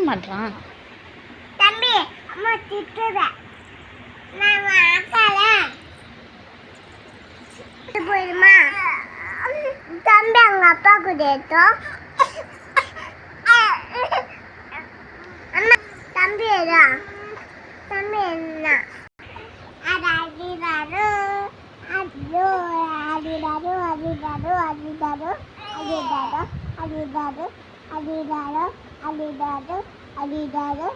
மாட்டான் தம்பி அம்மா திட்டுத நான் அக்கால போயிடுமா தம்பி அவங்க அப்பா கூட ஏத்தோம் அம்மா தம்பி ஏதா தம்பி என்ன அடிடாரு அடிடாரு அடிடாரு அடிடாரு அடிடாரு அடிடாரு அடிடாரு அடிடாரு அடிடாரு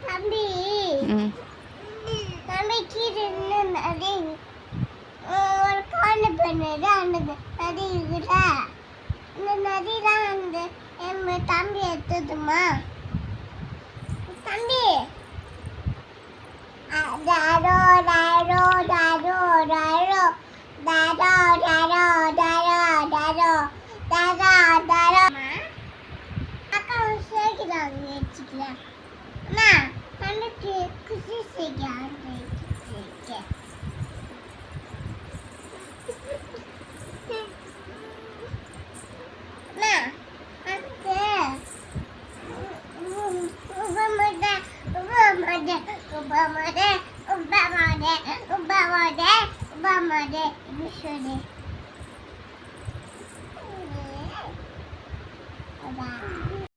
தம்பி தம்பி கீழே நதி ஒரு காணு பண்ணுது அந்த நதி இருக்குல்ல இந்த நதி தான் அந்த என் தம்பி எடுத்ததுமா தம்பி தாரோ தாரோ தாரோ தாரோ தாரோ தாரோ தாரோ தாரோ தாரோ தாரோ அக்கா சேர்க்கிறாங்க வச்சுக்கலாம் அம்மா தம்பிக்கு குசி செய்கிறாங்க Obama.